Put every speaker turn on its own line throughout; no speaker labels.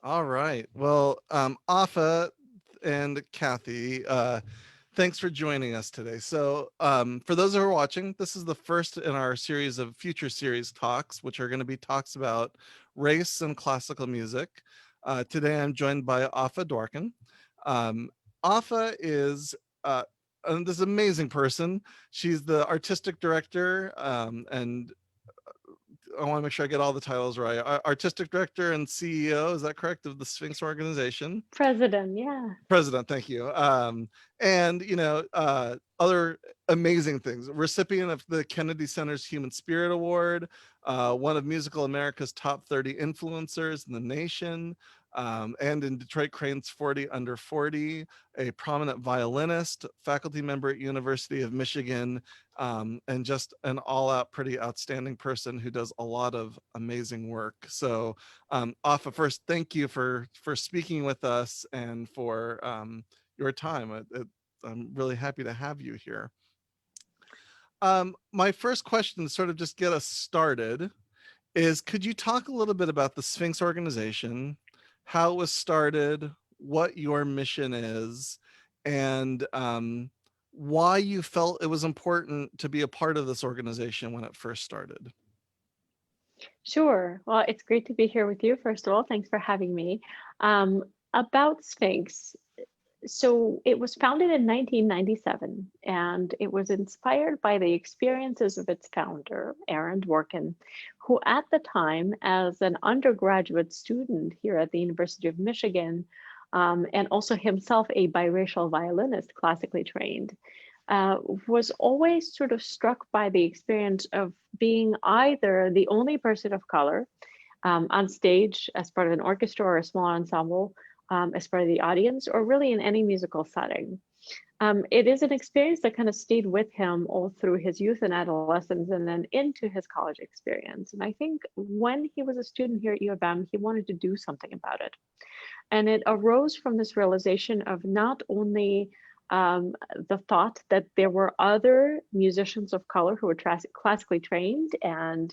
All right. Well, Afa and Kathy, thanks for joining us today. So, for those who are watching, this is the first in our series of future series talks, which are going to be talks about race and classical music. Today, I'm joined by Afa Dworkin. Um, Afa is this amazing person. She's the artistic director and I want to make sure I get all the titles right. Artistic director and CEO, is that correct, of the Sphinx organization?
President, yeah.
President, thank you. And other amazing things. Recipient of the Kennedy Center's Human Spirit Award, one of Musical America's top 30 influencers in the nation, and in Detroit Crane's 40 Under 40, a prominent violinist, faculty member at University of Michigan, and just an all-out pretty outstanding person who does a lot of amazing work. So Afa, first, thank you for speaking with us and for your time. I'm really happy to have you here. My first question, to sort of just get us started, is could you talk a little bit about the Sphinx organization, how it was started, what your mission is, and why you felt it was important to be a part of this organization when it first started?
Sure. Well, it's great to be here with you. First of all, thanks for having me. Um, about Sphinx. So it was founded in 1997, and it was inspired by the experiences of its founder, Aaron Dworkin, who at the time, as an undergraduate student here at the University of Michigan, and also himself a biracial violinist, classically trained, uh, was always sort of struck by the experience of being either the only person of color on stage as part of an orchestra or a small ensemble, as part of the audience, or really in any musical setting. It is an experience that kind of stayed with him all through his youth and adolescence and then into his college experience. And I think when he was a student here at U of M, he wanted to do something about it. And it arose from this realization of not only the thought that there were other musicians of color who were classically trained and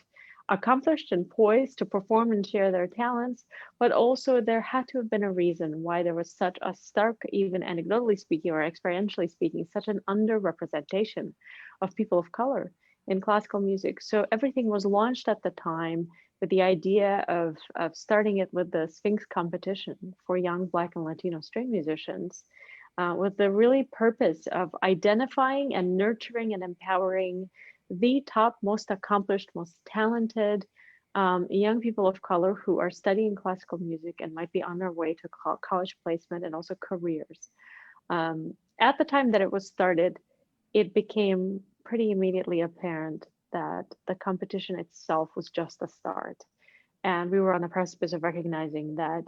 accomplished and poised to perform and share their talents, but also there had to have been a reason why there was such a stark, even anecdotally speaking or experientially speaking, such an underrepresentation of people of color in classical music. So everything was launched at the time with the idea of starting it with the Sphinx competition for young Black and Latino string musicians, with the really purpose of identifying and nurturing and empowering the top, most accomplished, most talented young people of color who are studying classical music and might be on their way to college placement and also careers. At the time that it was started, it became pretty immediately apparent that the competition itself was just a start. And we were on the precipice of recognizing that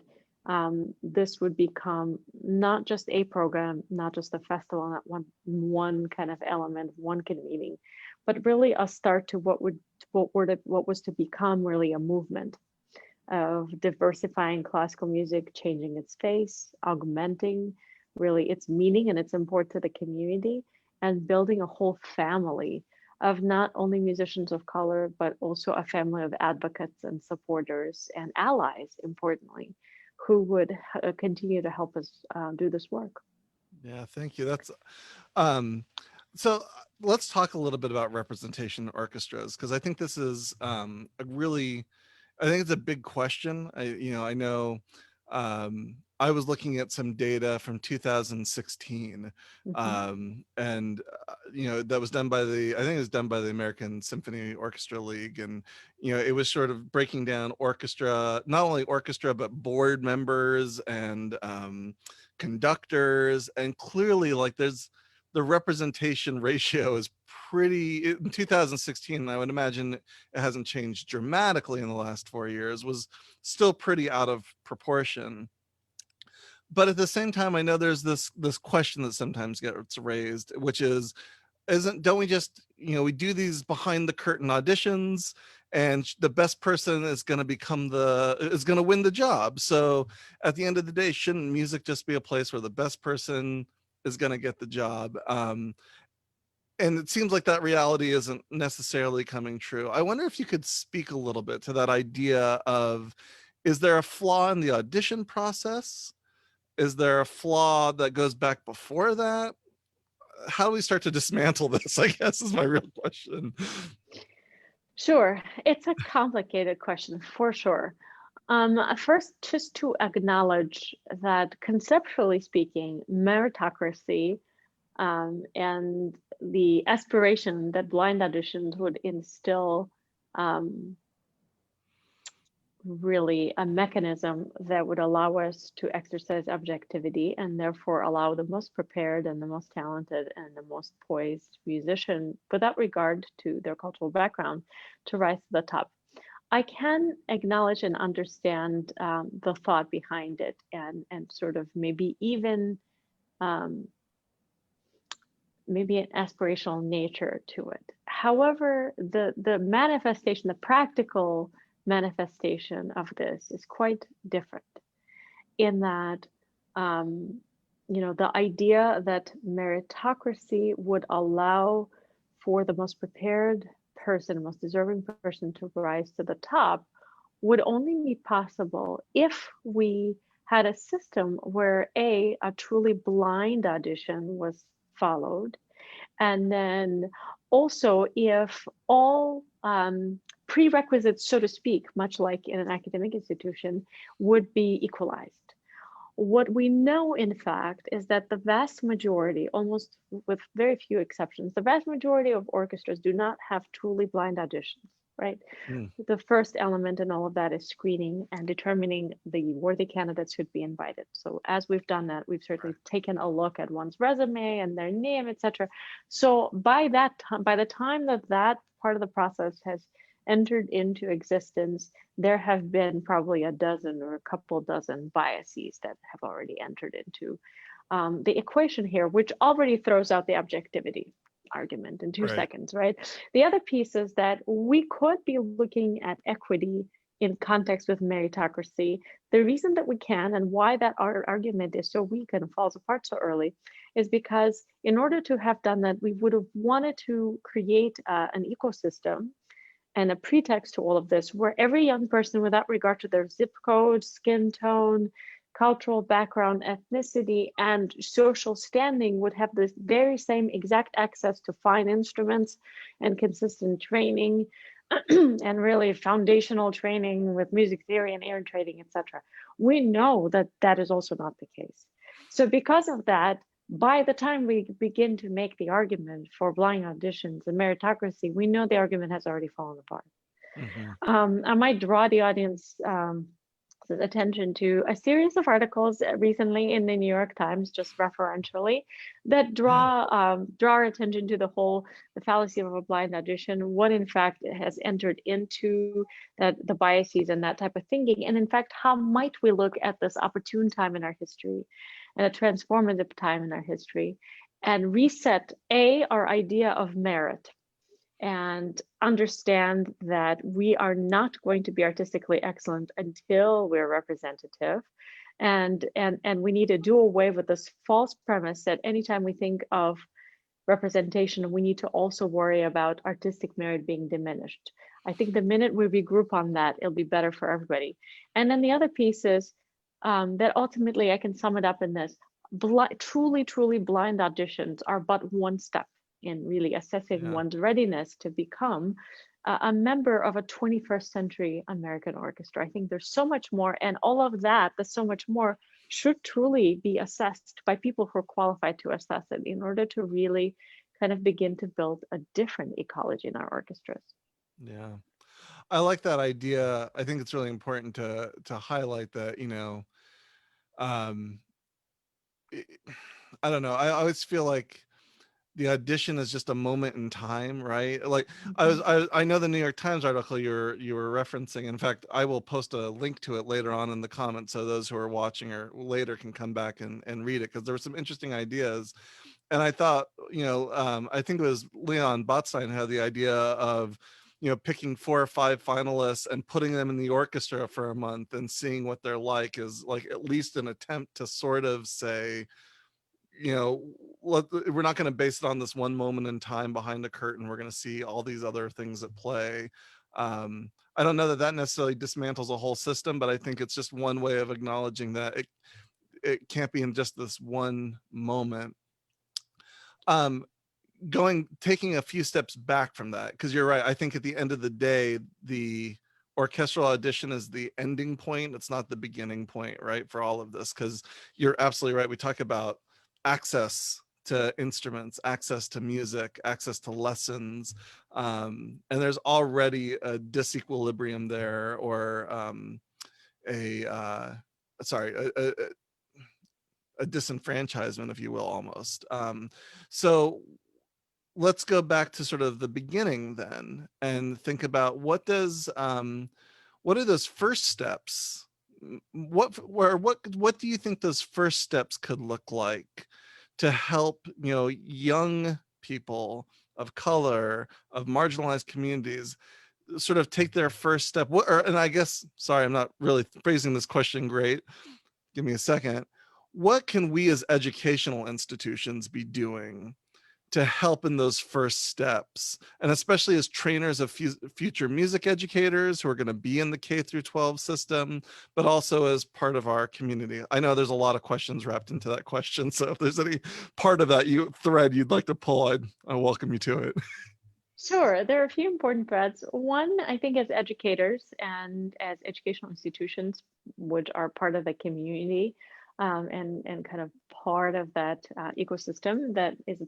this would become not just a program, not just a festival, not one kind of element, one kind of meeting, but really a start to what was to become really a movement of diversifying classical music, changing its face, augmenting really its meaning and its import to the community, and building a whole family of not only musicians of color, but also a family of advocates and supporters and allies, importantly, who would continue to help us do this work.
Yeah, thank you. That's um so let's talk a little bit about representation in orchestras, because I think this is a really, I think it's a big question. I know I was looking at some data from 2016,
Mhm.
and that was done by I think it was done by the American Symphony Orchestra League, and it was sort of breaking down orchestra, not only orchestra but board members and conductors, and clearly like there's the representation ratio is pretty in 2016. I would imagine it hasn't changed dramatically in the last 4 years, was still pretty out of proportion. But at the same time, I know there's this question that sometimes gets raised, which is, isn't don't we just we do these behind the curtain auditions, and the best person is going to win the job? So at the end of the day, shouldn't music just be a place where the best person is going to get the job? And it seems like that reality isn't necessarily coming true. I wonder if you could speak a little bit to that idea of, is there a flaw in the audition process? Is there a flaw that goes back before that? How do we start to dismantle this, I guess, is my real question.
Sure, it's a complicated question for sure. First, just to acknowledge that conceptually speaking, meritocracy and the aspiration that blind auditions would instill um, really a mechanism that would allow us to exercise objectivity and therefore allow the most prepared and the most talented and the most poised musician, without regard to their cultural background, to rise to the top. I can acknowledge and understand the thought behind it and sort of maybe even um, maybe an aspirational nature to it. However, the manifestation, the practical manifestation of this is quite different in that um, the idea that meritocracy would allow for the most prepared person, most deserving person to rise to the top would only be possible if we had a system where a truly blind audition was followed, and then also if all prerequisites, so to speak, much like in an academic institution, would be equalized. What we know, in fact, is that the vast majority, almost with very few exceptions, the vast majority of orchestras do not have truly blind auditions, right?
Mm,
The first element in all of that is screening and determining the worthy candidates who'd be invited. So as we've done that, we've certainly taken a look at one's resume and their name, etc. So by that time, by the time that that part of the process has entered into existence, there have been probably a dozen or a couple dozen biases that have already entered into the equation here, which already throws out the objectivity argument in two
right.
seconds, right? The other piece is that we could be looking at equity in context with meritocracy. The reason that we can and why that argument is so weak and falls apart so early is because in order to have done that, we would have wanted to create an ecosystem and a pretext to all of this, where every young person, without regard to their zip code, skin tone, cultural background, ethnicity, and social standing, would have this very same exact access to fine instruments and consistent training and really foundational training with music theory and ear training, etc. We know that that is also not the case. So because of that, by the time we begin to make the argument for blind auditions and meritocracy, we know the argument has already fallen apart.
Hmm.
I might draw the audience attention to a series of articles recently in the New York Times, just referentially, that draw our attention to the fallacy of a blind audition, what in fact has entered into the biases and that type of thinking, and in fact, how might we look at this opportune time in our history and a transformative time in our history and reset our idea of merit and understand that we are not going to be artistically excellent until we're representative, and we need to do away with this false premise that anytime we think of representation, we need to also worry about artistic merit being diminished. I think the minute we regroup on that, it'll be better for everybody. And then the other piece is that ultimately I can sum it up in this: truly blind auditions are but one step in really assessing
Yeah.
one's readiness to become a member of a 21st century American orchestra. I think there's so much more, and all of that, the so much more, should truly be assessed by people who are qualified to assess it in order to really kind of begin to build a different ecology in our orchestras.
Yeah. I like that idea. I think it's really important to highlight that, um it, I don't know. I always feel like the audition is just a moment in time, right? Like
Mhm.
I know the New York Times article you were referencing. In fact, I will post a link to it later on in the comments so those who are watching or later can come back and read it, because there were some interesting ideas. And I thought, I think it was Leon Botstein had the idea of, picking 4 or 5 finalists and putting them in the orchestra for a month and seeing what they're like, is like at least an attempt to sort of say, you know, we're not going to base it on this one moment in time behind the curtain. We're going to see all these other things at play. I don't know that that necessarily dismantles a whole system, but I think it's just one way of acknowledging that it can't be in just this one moment. Um, taking a few steps back from that, because you're right. I think at the end of the day, the orchestral audition is the ending point. It's not the beginning point, right? For all of this, because you're absolutely right. We talk about access to instruments, access to music, access to lessons, and there's already a disequilibrium there, or a sorry, a disenfranchisement, if you will, almost. So let's go back to sort of the beginning then and think about what are those first steps, what do you think those first steps could look like to help, young people of color, of marginalized communities, sort of take their first step? And I guess, sorry, I'm not really phrasing this question great, give me a second. What can we as educational institutions be doing to help in those first steps, and especially as trainers of future music educators who are going to be in the K through 12 system, but also as part of our community? I know there's a lot of questions wrapped into that question, so if there's any part of that thread you'd like to pull, I welcome you to it.
Sure, there are a few important threads. One, I think as educators and as educational institutions, which are part of the community, and kind of part of that ecosystem, that is,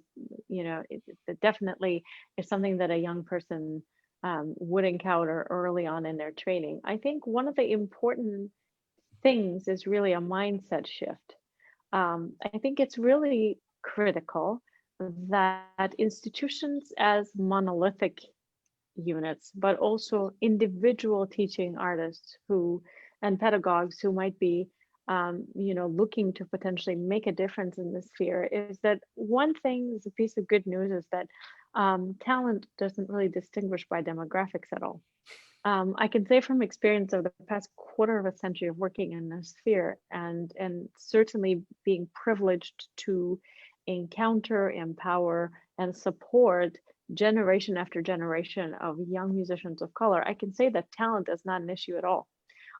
it definitely is something that a young person would encounter early on in their training. I think one of the important things is really a mindset shift. I think it's really critical that institutions as monolithic units, but also individual teaching artists who and pedagogues who might be, looking to potentially make a difference in this sphere, is that one thing is a piece of good news is that talent doesn't really distinguish by demographics at all. I can say from experience of the past quarter of a century of working in this sphere, and certainly being privileged to encounter, empower, and support generation after generation of young musicians of color, I can say that talent is not an issue at all.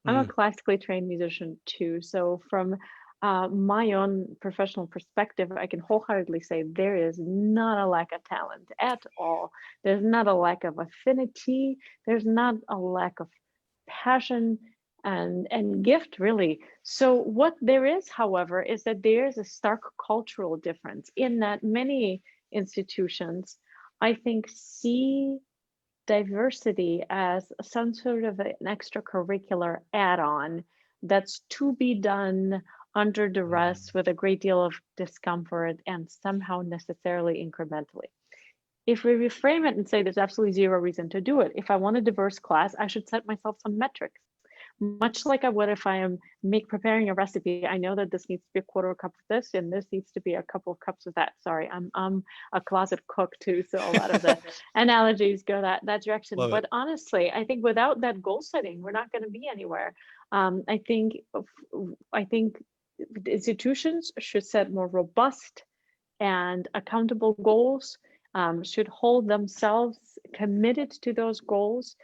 I'm a
Mm,
classically trained musician too, so from my own professional perspective, I can wholeheartedly say there is not a lack of talent at all. There's not a lack of affinity. There's not a lack of passion and gift, really. So what there is, however, is that there is a stark cultural difference in that many institutions, I think, see diversity as some sort of an extracurricular add-on that's to be done under duress with a great deal of discomfort and somehow necessarily incrementally. If we reframe it and say there's absolutely zero reason to do it, if I want a diverse class, I should set myself some metrics. Much like I would if I am preparing a recipe. I know that this needs to be a quarter cup of this, and this needs to be a couple of cups of that. Sorry, I'm a closet cook too, so a lot of the analogies go that direction.
love it.
But honestly, I think without that goal setting, we're not going to be anywhere. I think institutions should set more robust and accountable goals, should hold themselves committed to those goals,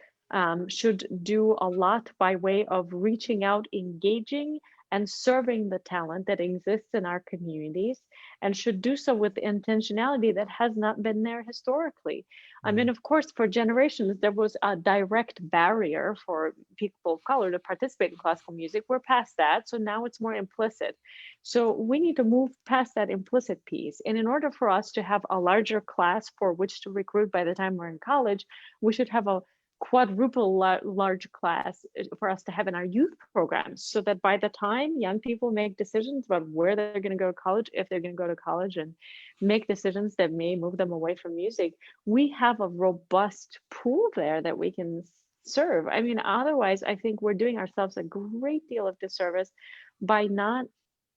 should do a lot by way of reaching out, engaging, and serving the talent that exists in our communities, and should do so with intentionality that has not been there historically. I mean,
Mm,
of course, for generations, there was a direct barrier for people of color to participate in classical music. We're past that, so now it's more implicit. So we need to move past that implicit piece. And in order for us to have a larger class for which to recruit by the time we're in college, we should have a quadruple large class for us to have in our youth programs, so that by the time young people make decisions about where they're going to go to college, if they're going to go to college, and make decisions that may move them away from music, we have a robust pool there that we can serve. I mean, otherwise, I think we're doing ourselves a great deal of disservice by not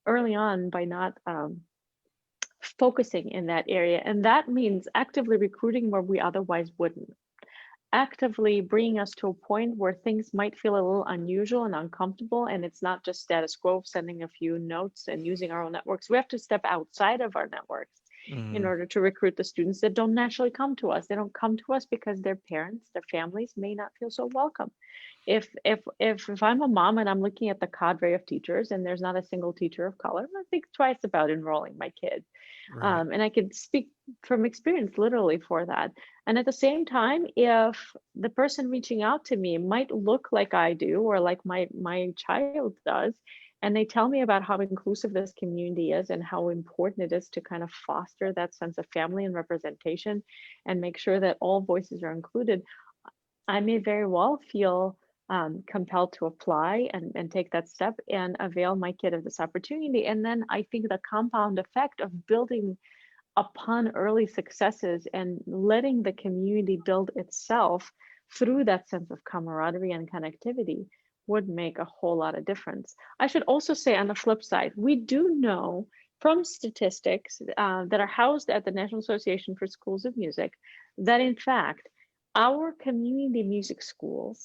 early on, by not focusing in that area. And that means actively recruiting where we otherwise wouldn't, actively bringing us to a point where things might feel a little unusual and uncomfortable, and it's not just status quo, sending a few notes and using our own networks. We have to step outside of our networks in
Mhm.
order to recruit the students that don't naturally come to us. They don't come to us because their parents, their families may not feel so welcome. If I'm a mom and I'm looking at the cadre of teachers and there's not a single teacher of color, I think twice about enrolling my kid.
Right.
And I can speak from experience literally for that. And at the same time, if the person reaching out to me might look like I do or like my child does, and they tell me about how inclusive this community is and how important it is to kind of foster that sense of family and representation and make sure that all voices are included, I may very well feel compelled to apply and take that step and avail my kid of this opportunity. And then I think the compound effect of building upon early successes and letting the community build itself through that sense of camaraderie and connectivity would make a whole lot of difference. I should also say on the flip side, we do know from statistics that are housed at the National Association for Schools of Music that in fact, our community music schools,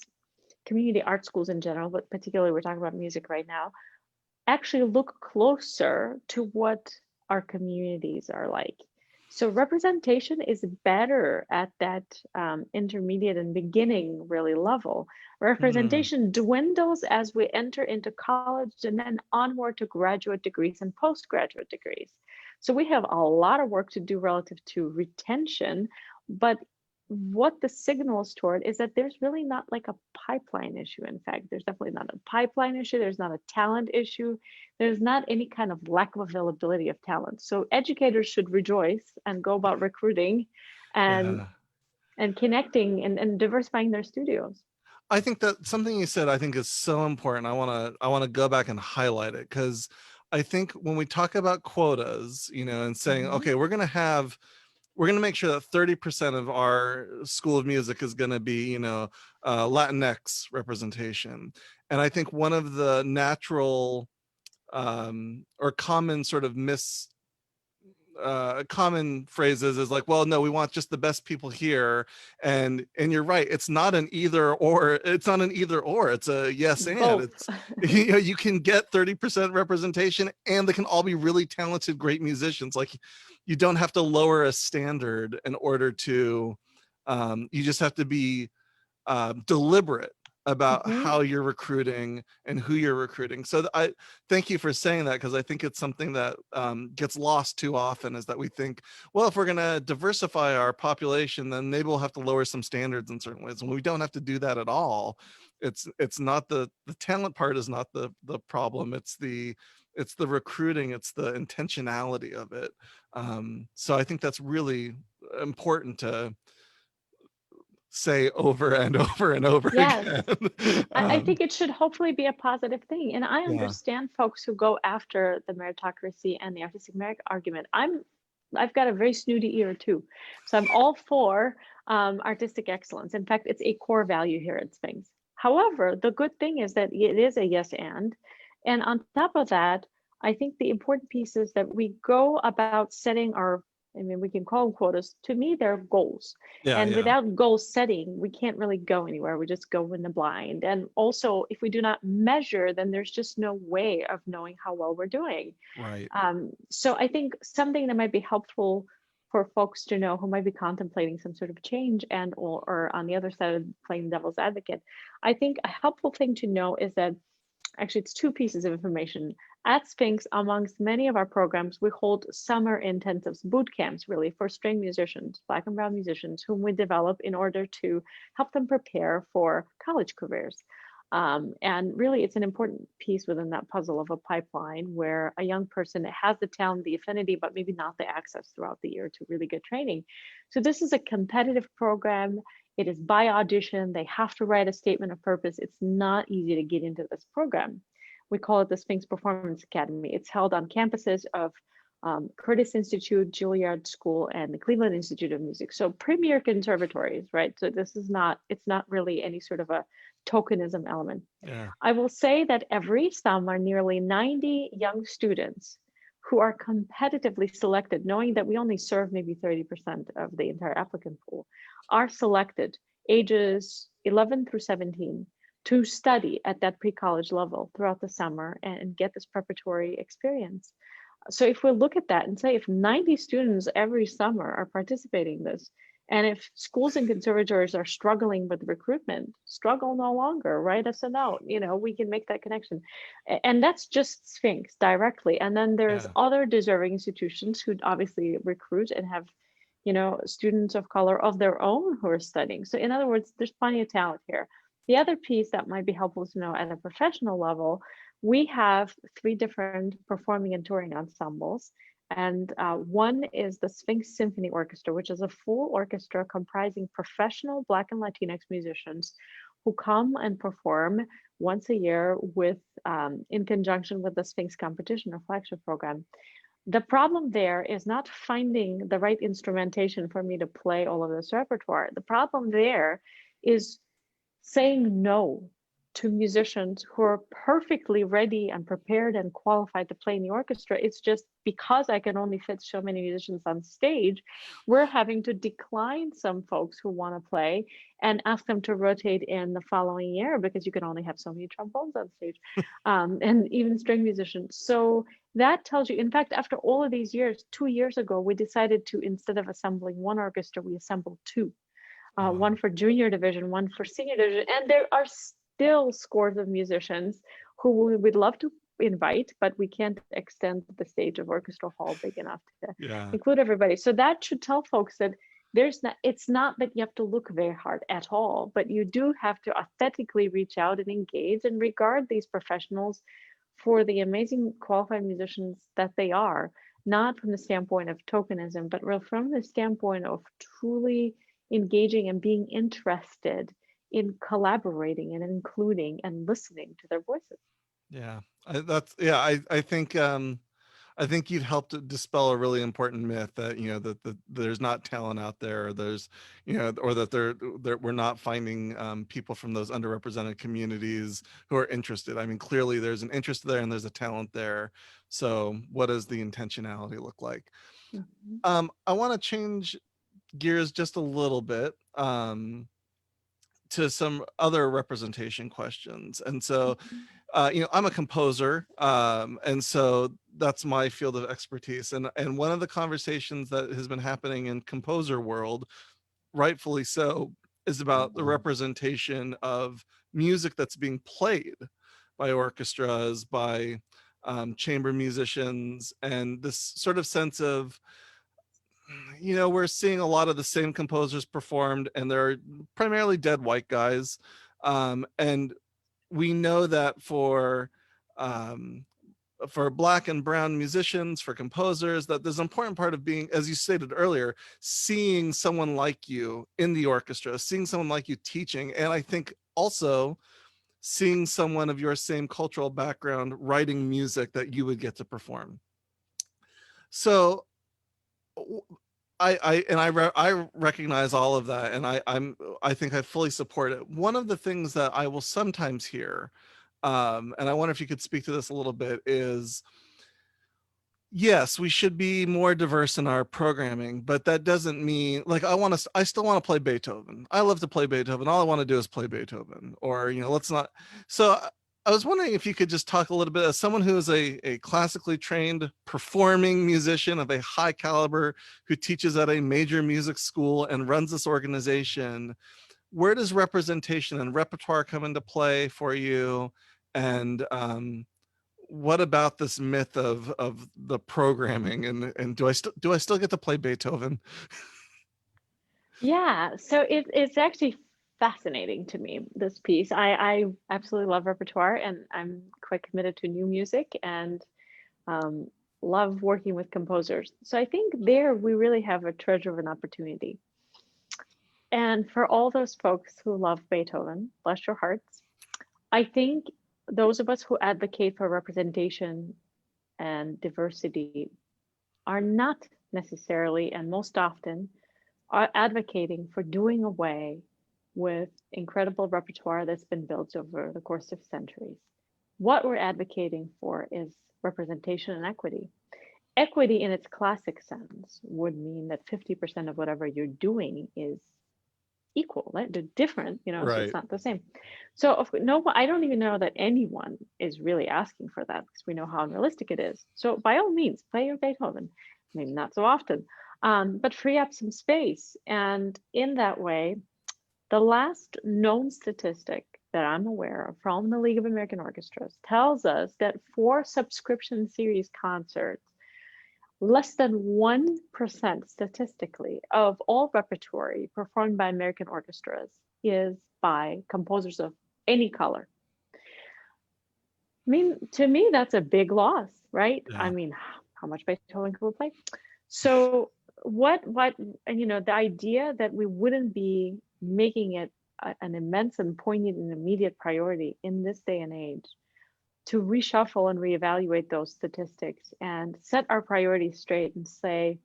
community art schools in general, but particularly we're talking about music right now, actually look closer to what our communities are like. So representation is better at that intermediate and beginning really level.
Mhm.
Representation dwindles as we enter into college and then onward to graduate degrees and postgraduate degrees. So we have a lot of work to do relative to retention, but what the signals toward is that there's really not like a pipeline issue. In fact, there's definitely not a pipeline issue. There's not a talent issue. There's not any kind of lack of availability of talent. So educators should rejoice and go about recruiting and
Yeah.
connecting and diversifying their studios.
I think that something you said I think is so important. I want to go back and highlight it because I think when we talk about quotas, and saying,
Mhm.
okay, we're going to make sure that 30% of our school of music is going to be, Latinx representation. And I think one of the natural or common sort of common phrases is like, well, no, we want just the best people here. And you're right, it's not an either or, it's a yes and
Both.
it's you can get 30% representation and they can all be really talented great musicians. Like, you don't have to lower a standard in order to you just have to be deliberate about
Mhm.
how you're recruiting and who you're recruiting. So I thank you for saying that, because I think it's something that gets lost too often, is that we think, well, if we're going to diversify our population, then maybe we'll have to lower some standards in certain ways, and we don't have to do that at all. It's not the talent part is not the problem. It's the recruiting, it's the intentionality of it. So I think that's really important to say over and over and over
Yes.
again.
I think it should hopefully be a positive thing. And I
Yeah,
understand folks who go after the meritocracy and the artistic merit argument. I've got a very snooty ear too. So I'm all for artistic excellence. In fact, it's a core value here at Sphinx. However, the good thing is that it is a yes and. And on top of that, I think the important piece is that we go about setting our, I mean, we can call them quotas. To me, they're goals.
yeah,
And
yeah.
without goal setting, we can't really go anywhere. We just go in the blind. And also, if we do not measure, then there's just no way of knowing how well we're doing.
Right.
So I think something that might be helpful for folks to know who might be contemplating some sort of change and or on the other side of playing devil's advocate, I think a helpful thing to know is that actually it's two pieces of information. At Sphinx, amongst many of our programs, we hold summer intensives, boot camps really for string musicians, Black and brown musicians, whom we develop in order to help them prepare for college careers. And really, it's an important piece within that puzzle of a pipeline where a young person has the talent, the affinity, but maybe not the access throughout the year to really good training. So this is a competitive program. It is by audition. They have to write a statement of purpose. It's not easy to get into this program. We call it the Sphinx Performance Academy. It's held on campuses of Curtis Institute, Juilliard School, and the Cleveland Institute of Music. So premier conservatories, right? So this is not, it's not really any sort of a tokenism element.
Yeah.
I will say that every summer, nearly 90 young students who are competitively selected, knowing that we only serve maybe 30% of the entire applicant pool, are selected ages 11 through 17 to study at that pre-college level throughout the summer and get this preparatory experience. So if we look at that and say if 90 students every summer are participating in this, and if schools and conservatories are struggling with recruitment, struggle no longer, write us a note, we can make that connection. And that's just Sphinx directly. And then there's
Yeah.
other deserving institutions who obviously recruit and have, students of color of their own who are studying. So in other words, there's plenty of talent here. The other piece that might be helpful to know at a professional level, we have three different performing and touring ensembles. And one is the Sphinx Symphony Orchestra, which is a full orchestra comprising professional Black and Latinx musicians who come and perform once a year in conjunction with the Sphinx competition or flagship program. The problem there is not finding the right instrumentation for me to play all of this repertoire. The problem there is saying no to musicians who are perfectly ready and prepared and qualified to play in the orchestra. It's just because I can only fit so many musicians on stage, we're having to decline some folks who want to play and ask them to rotate in the following year because you can only have so many trombones on stage, and even string musicians. So that tells you, in fact, after all of these years, 2 years ago, we decided to, instead of assembling one orchestra, we assembled two, one
Wow.
for junior division, one for senior division. And there are still scores of musicians who we would love to invite, but we can't extend the stage of orchestra hall big enough to
Yeah.
include everybody. So that should tell folks that it's not that you have to look very hard at all, but you do have to authentically reach out and engage and regard these professionals for the amazing qualified musicians that they are, not from the standpoint of tokenism, but real from the standpoint of truly engaging and being interested in collaborating and including and listening to their voices.
Yeah. I think you've helped to dispel a really important myth that that there's not talent out there, or there's or that we're not finding people from those underrepresented communities who are interested. I mean, clearly there's an interest there and there's a talent there. So what does the intentionality look like?
Mhm,
I want to change gears just a little bit, to some other representation questions. And so
mhm,
I'm a composer, and so that's my field of expertise. And one of the conversations that has been happening in composer world, rightfully so, is about the representation of music that's being played by orchestras, by chamber musicians, and this sort of sense of, we're seeing a lot of the same composers performed, and they're primarily dead white guys. And we know that um, for Black and brown musicians, for composers, that there's an important part of being, as you stated earlier, seeing someone like you in the orchestra, seeing someone like you teaching, and I think also seeing someone of your same cultural background writing music that you would get to perform. So I recognize all of that, and I think I fully support it. One of the things that I will sometimes hear, and I wonder if you could speak to this a little bit, is yes, we should be more diverse in our programming, but that doesn't mean, like, I still want to play Beethoven. I love to play Beethoven. All I want to do is play Beethoven, or let's not. So I was wondering if you could just talk a little bit, as someone who is a classically trained performing musician of a high caliber, who teaches at a major music school and runs this organization. Where does representation and repertoire come into play for you? And what about this myth of the programming, and do I still get to play Beethoven?
Yeah, so it's actually fascinating to me, this piece. I absolutely love repertoire and I'm quite committed to new music and um, love working with composers. So I think there we really have a treasure of an opportunity. And for all those folks who love Beethoven, bless your hearts, I think those of us who advocate for representation and diversity are not necessarily, and most often, are advocating for doing away with incredible repertoire that's been built over the course of centuries. What we're advocating for is representation and equity. Equity in its classic sense would mean that 50% of whatever you're doing is equal, right? They're different, so it's
Right.
not the same. So no, I don't even know that anyone is really asking for that because we know how unrealistic it is. So by all means, play your Beethoven, maybe not so often, but free up some space. And in that way, the last known statistic that I'm aware of from the League of American Orchestras tells us that for subscription series concerts, less than 1% statistically of all repertory performed by American orchestras is by composers of any color. I mean, to me, that's a big loss, right? I
Yeah.
mean, how much Beethoven could we play? So and the idea that we wouldn't be making it an immense and poignant and immediate priority in this day and age to reshuffle and reevaluate those statistics and set our priorities straight and say,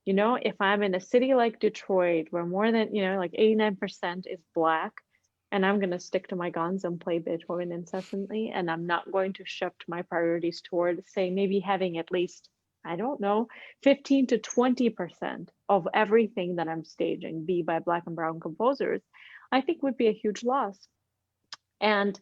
if I'm in a city like Detroit where more than, like 89% is Black, and I'm going to stick to my guns and play Beethoven incessantly, and I'm not going to shift my priorities toward, say, maybe having at least, I don't know, 15 to 20% of everything that I'm staging be by Black and brown composers, I think would be a huge loss. And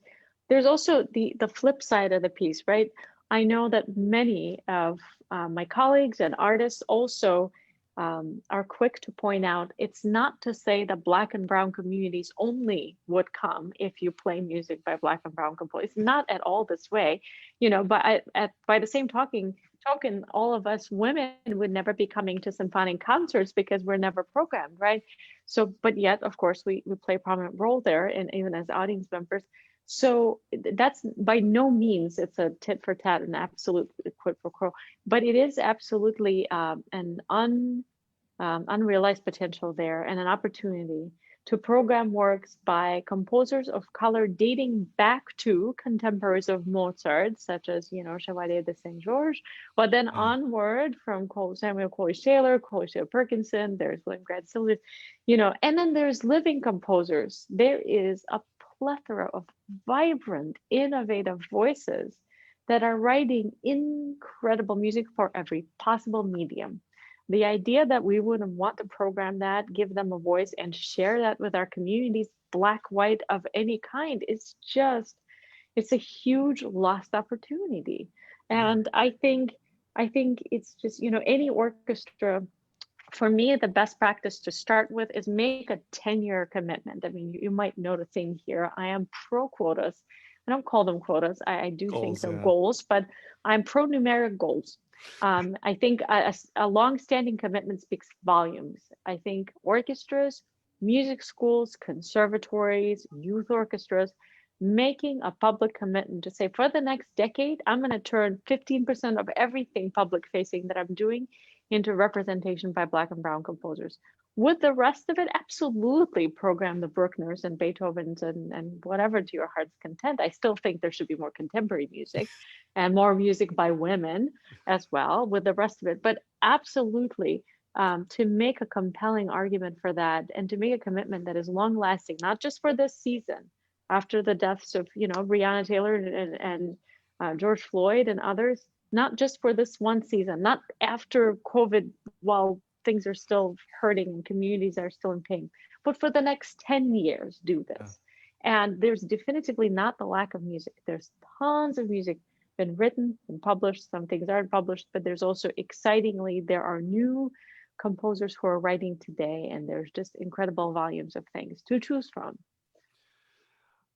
there's also the flip side of the piece, right? I know that many of my colleagues and artists also are quick to point out it's not to say that Black and brown communities only would come if you play music by Black and brown composers. Not at all this way, but by the same token, all of us women would never be coming to symphonic concerts because we're never programmed, right? So, but yet, of course, we play a prominent role there, and even as audience members. So that's by no means it's a tit for tat, an absolute quid pro quo, but it is absolutely an unrealized potential there and an opportunity to program works by composers of color dating back to contemporaries of Mozart, such as, Chevalier de Saint Georges, but then
Yeah.
onward from Samuel Coleridge Taylor, Coleridge Taylor Perkinson, there's William Grant Silvers, and then there's living composers. There is a plethora of vibrant, innovative voices that are writing incredible music for every possible medium. The idea that we wouldn't want to program that, give them a voice, and share that with our communities, Black, white, of any kind, is just, it's a huge lost opportunity.
Yeah.
And I think it's just, any orchestra, for me, the best practice to start with is make a 10-year commitment. I mean, you might note a theme here. I am pro quotas. I don't call them quotas. I do think
Goals.
they're
Yeah.
goals, but I'm pro numeric goals. I think a long-standing commitment speaks volumes. I think orchestras, music schools, conservatories, youth orchestras, making a public commitment to say, for the next decade, I'm going to turn 15% of everything public facing that I'm doing into representation by Black and brown composers. Would the rest of it absolutely program the Bruckners and Beethovens and whatever to your heart's content? I still think there should be more contemporary music and more music by women as well with the rest of it. But absolutely, to make a compelling argument for that and to make a commitment that is long lasting, not just for this season, after the deaths of, Breonna Taylor and George Floyd and others, not just for this one season, not after COVID while things are still hurting and communities are still in pain, but for the next 10 years, do
Yeah.
this. And there's definitively not the lack of music. There's tons of music been written and published. Some things aren't published, but there's also excitingly, there are new composers who are writing today, and there's just incredible volumes of things to choose from.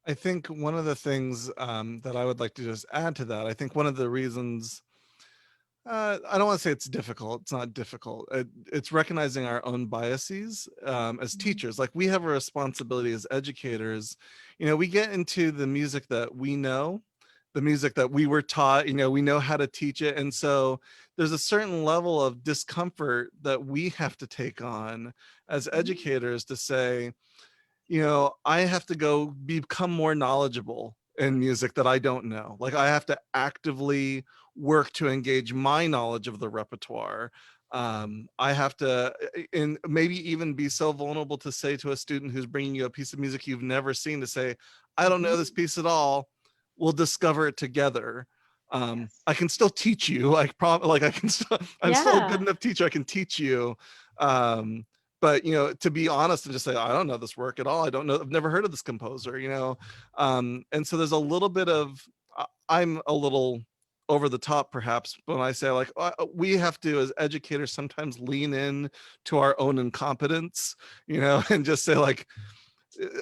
I think one of the things that I would like to just add to that, I think one of the reasons, I don't want to say it's difficult. It's not difficult. It's recognizing our own biases as teachers. Like we have a responsibility as educators. We get into the music that we know, the music that we were taught. We know how to teach it, and so there's a certain level of discomfort that we have to take on as educators to say, I have to go become more knowledgeable in music that I don't know. Like I have to actively work to engage my knowledge of the repertoire. I have to, and maybe even be so vulnerable to say to a student who's bringing you a piece of music you've never seen to say, I don't know
Mhm.
this piece at all. We'll discover it together.
Yes.
I can still teach you. Like I can still, I'm still a good
Yeah.
enough teacher. I can teach you. Um, but to be honest and just say, I don't know this work at all. I don't know. I've never heard of this composer. And so there's a little bit of I'm a little over the top perhaps when I say like we have to as educators sometimes lean in to our own incompetence, and just say like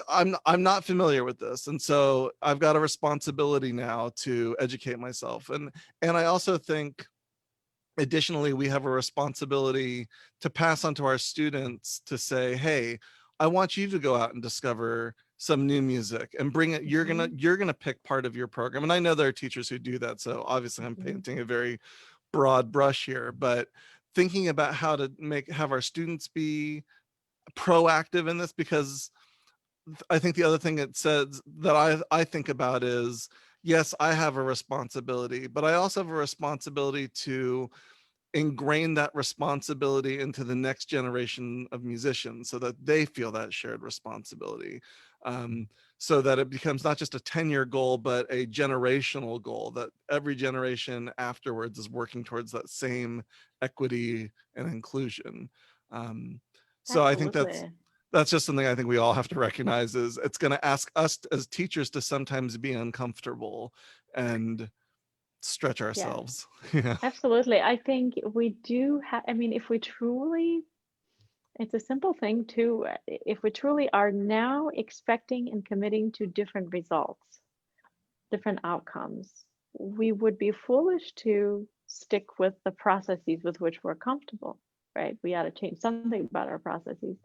I'm not familiar with this, and so I've got a responsibility now to educate myself, and I also think additionally we have a responsibility to pass on to our students to say, hey, I want you to go out and discover some new music and bring it. You're gonna pick part of your program, and I know there are teachers who do that, so obviously I'm painting a very broad brush here, but thinking about how to have our students be proactive in this, because I think the other thing it says that I think about is, yes, I have a responsibility, but I also have a responsibility to ingrain that responsibility into the next generation of musicians so that they feel that shared responsibility. Um, so that it becomes not just a 10-year goal, but a generational goal that every generation afterwards is working towards that same equity and inclusion. Um, so I think
Absolutely.
that's just something I think we all have to recognize is it's going to ask us as teachers to sometimes be uncomfortable and stretch
Yeah,
ourselves. Yeah.
absolutely. I think we do have, I mean, if we truly, it's a simple thing too. If we truly are now expecting and committing to different results, different outcomes, we would be foolish to stick with the processes with which we're comfortable, right? We got to change something about our processes.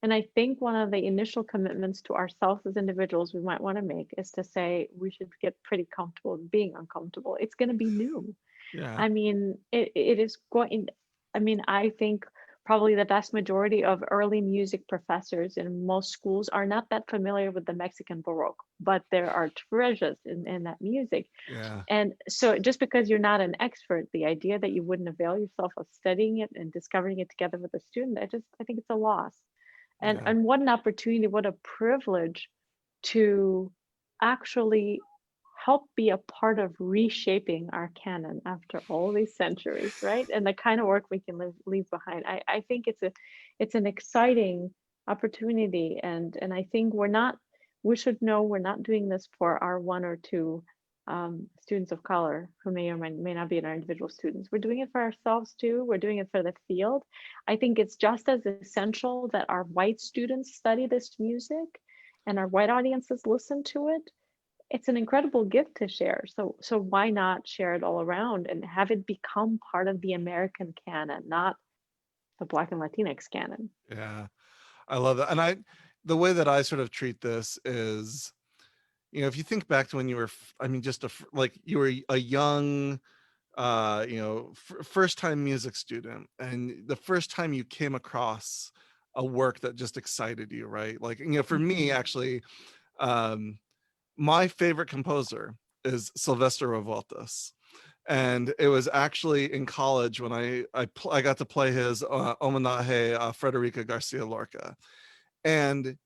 And I think one of the initial commitments to ourselves as individuals we might want to make is to say we should get pretty comfortable with being uncomfortable. It's going to be new.
Yeah.
I mean, it is going, I mean, I think probably the vast majority of early music professors in most schools are not that familiar with the Mexican Baroque, but there are treasures in that music.
Yeah.
And so just because you're not an expert, the idea that you wouldn't avail yourself of studying it and discovering it together with a student, I think it's a loss.
Yeah.
And what an opportunity, what a privilege to actually help be a part of reshaping our canon after all these centuries, right? And the kind of work we can leave behind. I think it's an exciting opportunity, and I think we should know we're not doing this for our one or two students of color who may or may not be in our individual students. We're doing it for ourselves too. We're doing it for the field. I think it's just as essential that our white students study this music and our white audiences listen to it. It's an incredible gift to share. So why not share it all around and have it become part of the American canon, not the Black and Latinx canon?
Yeah. I love that. And the way that I sort of treat this is, if you think back to when you were, I mean, just like you were a young, first time music student, and the first time you came across a work that just excited you, right? Like, for me,
Mhm.
actually, um, my favorite composer is Sylvester Revueltas. And it was actually in college when I got to play his homenaje Frederica Garcia Lorca, and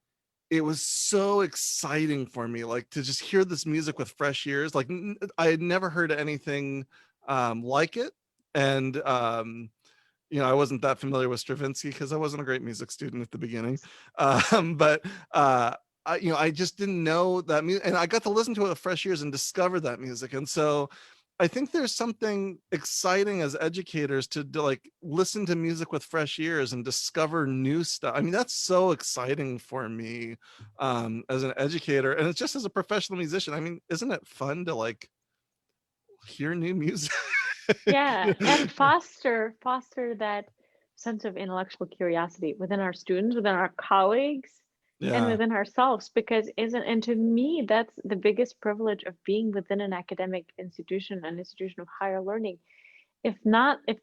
it was so exciting for me, like to just hear this music with fresh ears. Like I had never heard anything like it, and I wasn't that familiar with Stravinsky because I wasn't a great music student at the beginning, but I just didn't know that music, and I got to listen to it with fresh ears and discover that music. And so I think there's something exciting as educators to like listen to music with fresh ears and discover new stuff. I mean, that's so exciting for me as an educator, and it's just as a professional musician. I mean, isn't it fun to like hear new music?
Yeah, and foster that sense of intellectual curiosity within our students, within our colleagues, and
Yeah.
within ourselves. Because isn't and to me, that's the biggest privilege of being within an academic institution, an institution of higher learning. If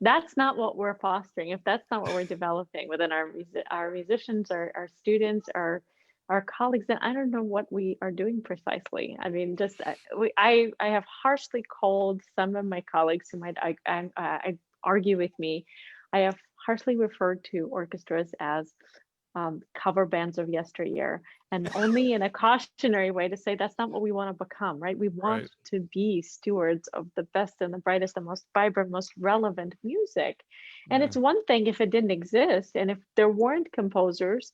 that's not what we're fostering, if that's not what we're developing within our musicians, our students, our colleagues, then I don't know what we are doing precisely. I mean, just I have harshly called some of my colleagues who might I argue with me. I have harshly referred to orchestras as cover bands of yesteryear, and only in a cautionary way to say that's not what we want to become, right? We want
Right.
to be stewards of the best and the brightest, the most vibrant, most relevant music. And
Yeah.
it's one thing if it didn't exist, and if there weren't composers,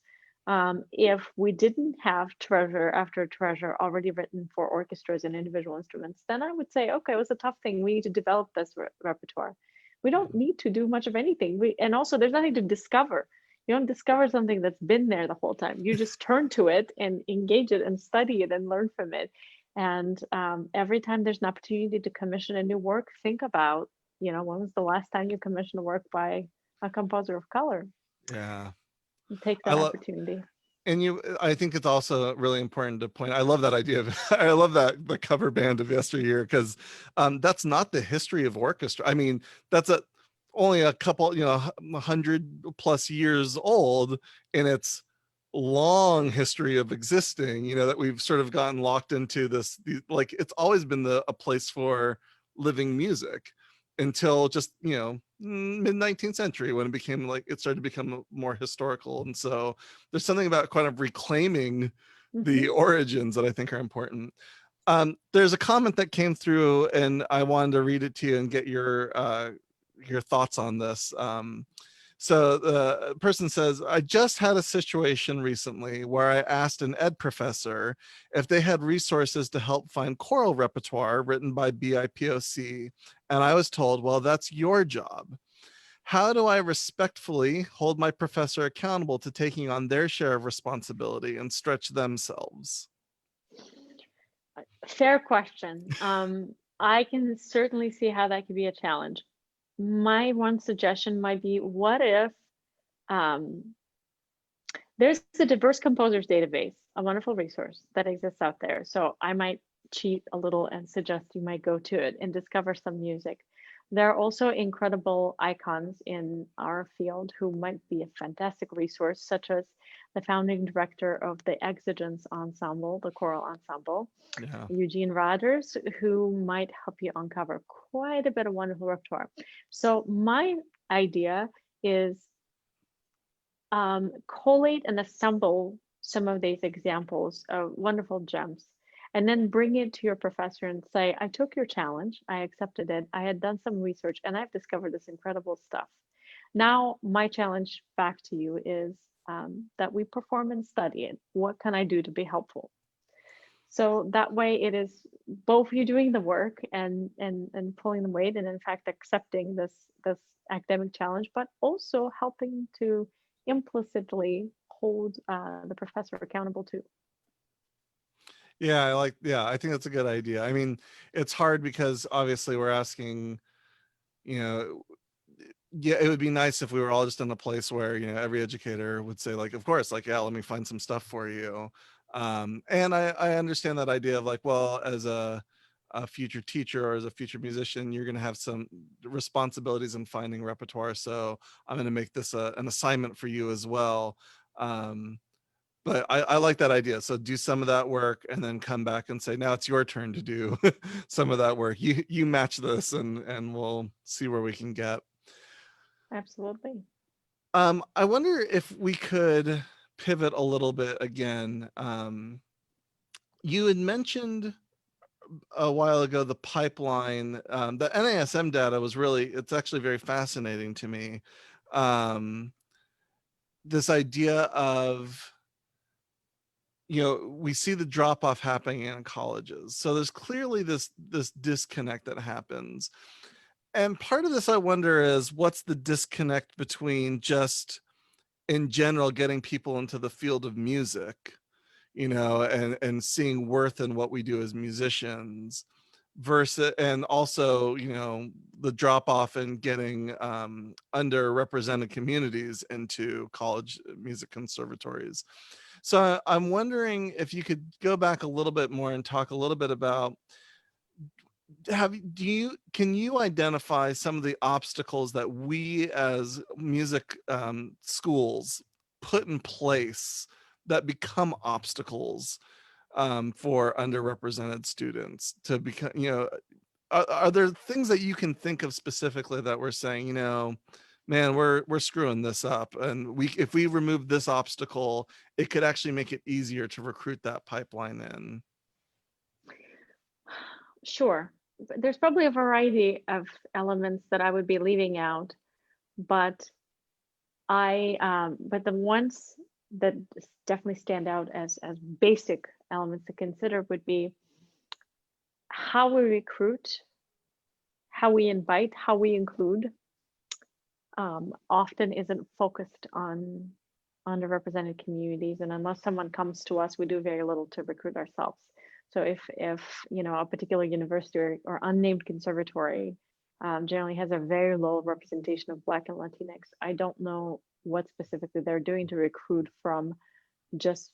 if we didn't have treasure after treasure already written for orchestras and individual instruments, then I would say, okay, it was a tough thing. We need to develop this repertoire. We don't
Yeah.
need to do much of anything. And also, there's nothing to discover. You don't discover something that's been there the whole time. You just turn to it and engage it and study it and learn from it. And every time there's an opportunity to commission a new work, think about, when was the last time you commissioned a work by a composer of color?
Yeah.
Take
I
that
love.
opportunity.
And I think it's also really important to point. I love that idea of. I love that the cover band of yesteryear, because that's not the history of orchestra. I mean, that's only a couple, 100+ years old in its long history of existing. That we've sort of gotten locked into like it's always been a place for living music until just mid 19th century, when it started to become more historical. And so there's something about kind of reclaiming
Hmm.
the origins that I think are important. There's a comment that came through, and I wanted to read it to you and get your thoughts on this. So the person says, I just had a situation recently where I asked an ed professor if they had resources to help find choral repertoire written by BIPOC. And I was told, well, that's your job. How do I respectfully hold my professor accountable to taking on their share of responsibility and stretch themselves?
Fair question. I can certainly see how that could be a challenge. My one suggestion might be, what if um, there's a diverse composers database, a wonderful resource that exists out there. So I might cheat a little and suggest you might go to it and discover some music. There are also incredible icons in our field who might be a fantastic resource, such as the founding director of the Exigence Ensemble, the choral ensemble,
Yeah.
Eugene Rodgers, who might help you uncover quite a bit of wonderful repertoire. So my idea is collate and assemble some of these examples of wonderful gems, and then bring it to your professor and say, I took your challenge, I accepted it, I had done some research, and I've discovered this incredible stuff. Now, my challenge back to you is that we perform and study it. What can I do to be helpful? So that way it is both you doing the work and pulling the weight and in fact accepting this academic challenge, but also helping to implicitly hold the professor accountable too.
Yeah, I think that's a good idea. I mean, it's hard because obviously we're asking, you know, yeah, it would be nice if we were all just in a place where, every educator would say, like, of course, like, yeah, let me find some stuff for you. And I understand that idea of, like, well, as a future teacher or as a future musician, you're going to have some responsibilities in finding repertoire. So I'm going to make this an assignment for you as well. Um, but I like that idea. So do some of that work and then come back and say, now it's your turn to do some of that work. You match this, and we'll see where we can get.
Absolutely.
I wonder if we could pivot a little bit again. You had mentioned a while ago the pipeline. The NASM data it's actually very fascinating to me. Um, this idea of, we see the drop off happening in colleges. So there's clearly this disconnect that happens. And part of this, I wonder, is what's the disconnect between just in general getting people into the field of music, and seeing worth in what we do as musicians, versus, and also, the drop off in getting underrepresented communities into college music conservatories. So I'm wondering if you could go back a little bit more and talk a little bit about, can you identify some of the obstacles that we as music schools put in place that become obstacles for underrepresented students to become, are there things that you can think of specifically that we're saying, man, we're screwing this up, and we if we remove this obstacle, it could actually make it easier to recruit that pipeline in.
Sure. There's probably a variety of elements that I would be leaving out, but but the ones that definitely stand out as basic elements to consider would be how we recruit, how we invite, how we include, often isn't focused on underrepresented communities. And unless someone comes to us, we do very little to recruit ourselves. So if a particular university or unnamed conservatory generally has a very low representation of Black and Latinx, I don't know what specifically they're doing to recruit from just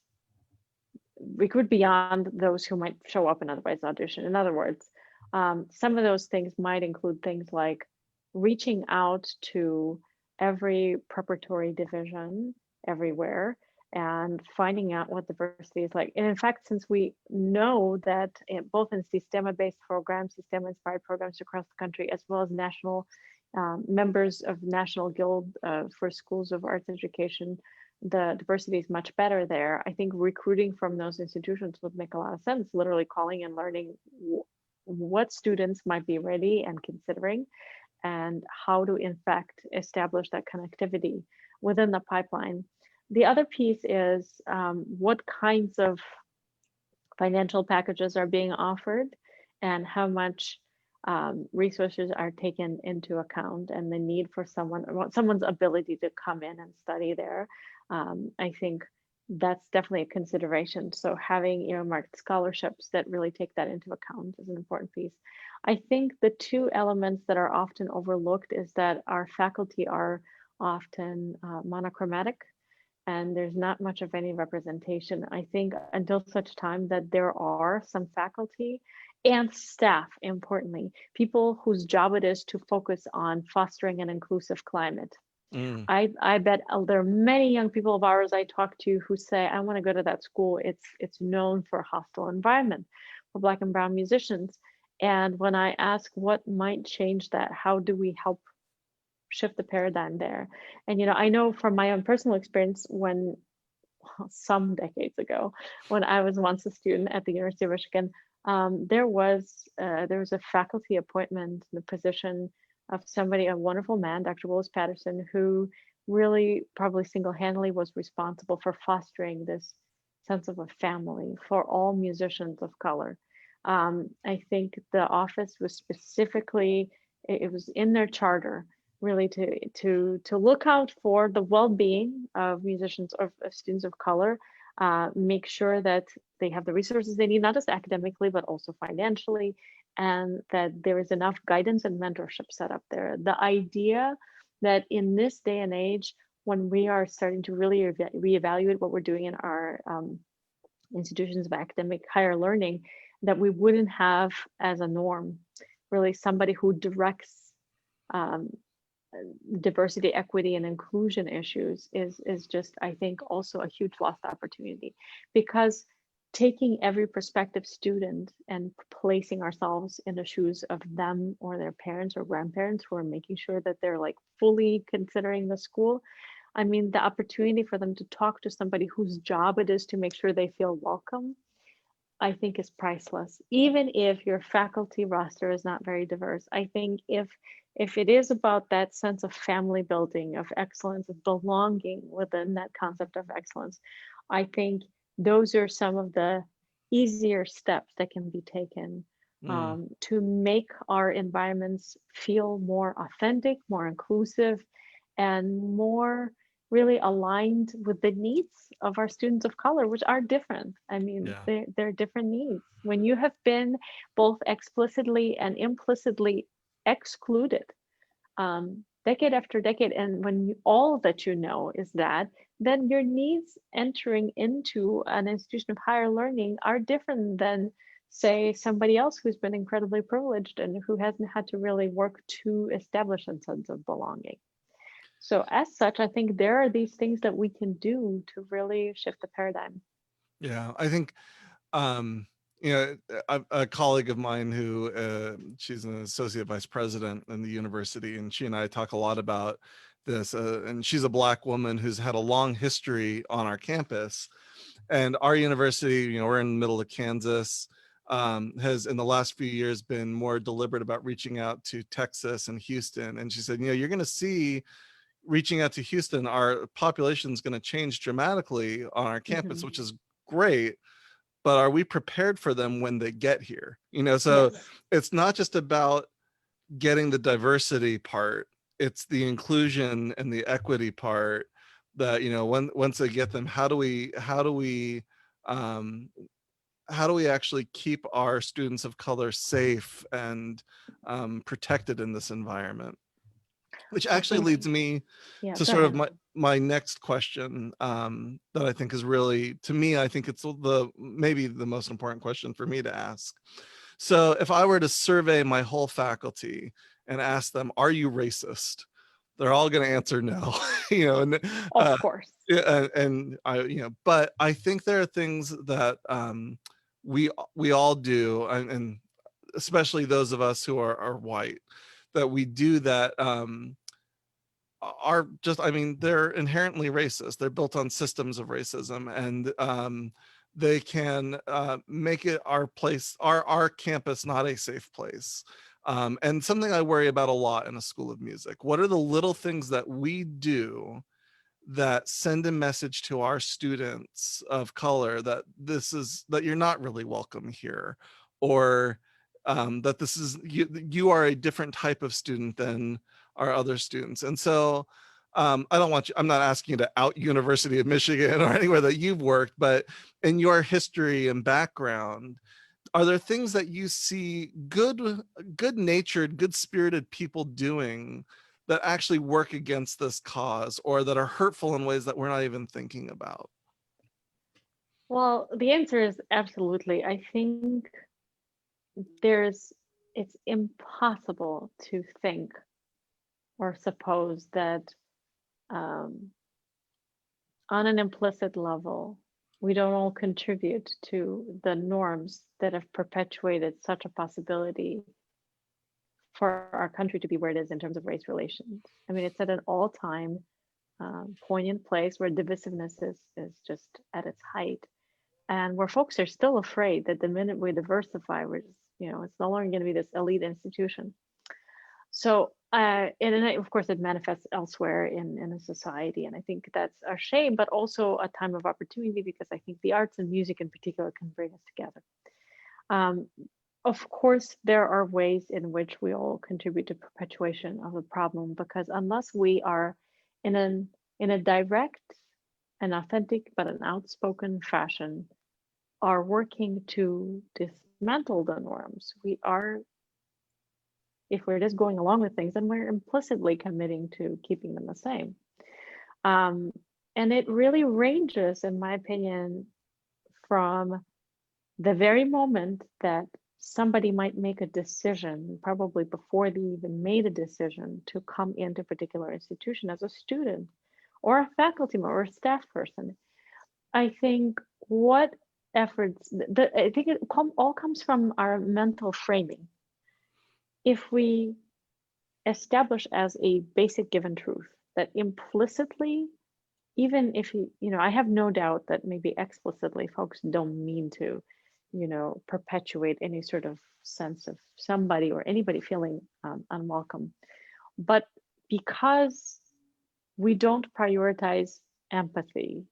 recruit beyond those who might show up and otherwise audition. In other words, some of those things might include things like reaching out to every preparatory division everywhere and finding out what diversity is like. And in fact, since we know that both in STEM-based programs, STEM-inspired programs across the country, as well as national members of National Guild for Schools of Arts Education, the diversity is much better there. I think recruiting from those institutions would make a lot of sense, literally calling and learning what students might be ready and considering, and how to in fact establish that connectivity within the pipeline. The other piece is what kinds of financial packages are being offered and how much resources are taken into account, and the need for someone's ability to come in and study there. I think that's definitely a consideration. So having earmarked scholarships that really take that into account is an important piece. I think the two elements that are often overlooked is that our faculty are often monochromatic, and there's not much of any representation. I think until such time that there are some faculty and staff, importantly, people whose job it is to focus on fostering an inclusive climate.
Mm,
I bet there are many young people of ours I talk to who say, I want to go to that school. It's known for a hostile environment for Black and Brown musicians. And when I ask what might change that, how do we help shift the paradigm there? And I know from my own personal experience, when some decades ago, when I was once a student at the University of Michigan, there was a faculty appointment, the position of somebody, a wonderful man, Dr. Willis Patterson, who really probably single-handedly was responsible for fostering this sense of a family for all musicians of color. I think the office was specifically, it was in their charter, really to look out for the well-being of musicians, of students of color, make sure that they have the resources they need, not just academically, but also financially, and that there is enough guidance and mentorship set up there. The idea that in this day and age, when we are starting to really reevaluate what we're doing in our institutions of academic higher learning, that we wouldn't have as a norm really somebody who directs um, diversity, equity, and inclusion issues is just, I think, also a huge lost opportunity, because taking every prospective student and placing ourselves in the shoes of them or their parents or grandparents who are making sure that they're like fully considering the school. I mean, the opportunity for them to talk to somebody whose job it is to make sure they feel welcome, I think is priceless. Even if your faculty roster is not very diverse, I think if it is about that sense of family building, of excellence, of belonging within that concept of excellence, I think those are some of the easier steps that can be taken
mm,
to make our environments feel more authentic, more inclusive, and more really aligned with the needs of our students of color, which are different. I mean,
yeah.
they're different needs. When you have been both explicitly and implicitly excluded decade after decade, and when all that you know is that, then your needs entering into an institution of higher learning are different than, say, somebody else who's been incredibly privileged and who hasn't had to really work to establish a sense of belonging. So as such, I think there are these things that we can do to really shift the paradigm.
Yeah, I think um a colleague of mine who she's an associate vice president in the university, and she and I talk a lot about this, and she's a Black woman who's had a long history on our campus. And our university, we're in the middle of Kansas, has in the last few years been more deliberate about reaching out to Texas and Houston. And she said, you're going to see, reaching out to Houston, our population is going to change dramatically on our campus, which is great. But are we prepared for them when they get here? So
Yes.
it's not just about getting the diversity part, it's the inclusion and the equity part that, once they get them, um, how do we actually keep our students of color safe and protected in this environment? Which
I
actually
think,
leads me
yeah,
to
go
sort of
ahead.
my next question, that I think is really, to me, I think it's maybe the most important question for me to ask. So if I were to survey my whole faculty and ask them, are you racist? They're all going to answer no, and
Of course.
yeah, and I, but I think there are things that we all do, and especially those of us who are white, that we do that are just, I mean, they're inherently racist. They're built on systems of racism, and they can make it our campus not a safe place. And something I worry about a lot in a school of music. What are the little things that we do that send a message to our students of color that that you're not really welcome here, or that this is you are a different type of student than our other students? And so I'm not asking you to out University of Michigan or anywhere that you've worked, but in your history and background, are there things that you see good natured, good spirited people doing that actually work against this cause, or that are hurtful in ways that we're not even thinking about?
Well, the answer is absolutely. I think there's, it's impossible to think or suppose that um, on an implicit level, we don't all contribute to the norms that have perpetuated such a possibility for our country to be where it is in terms of race relations. I mean, it's at an all-time poignant place where divisiveness is just at its height, and where folks are still afraid that the minute we diversify, we're just, it's no longer going to be this elite institution. So, and of course, it manifests elsewhere in a society, and I think that's a shame, but also a time of opportunity, because I think the arts and music in particular can bring us together. Um, of course, there are ways in which we all contribute to perpetuation of the problem, because unless we are in an in a direct and authentic but an outspoken fashion are working to dismantle the norms, we are, if we're just going along with things, then we're implicitly committing to keeping them the same. Um, and it really ranges, in my opinion, from the very moment that somebody might make a decision, probably before they even made a decision to come into a particular institution as a student or a faculty member or a staff person. I think what efforts, I think it all comes from our mental framing. If we establish as a basic given truth that implicitly, even if I have no doubt that maybe explicitly folks don't mean to, perpetuate any sort of sense of somebody or anybody feeling unwelcome. But because we don't prioritize empathy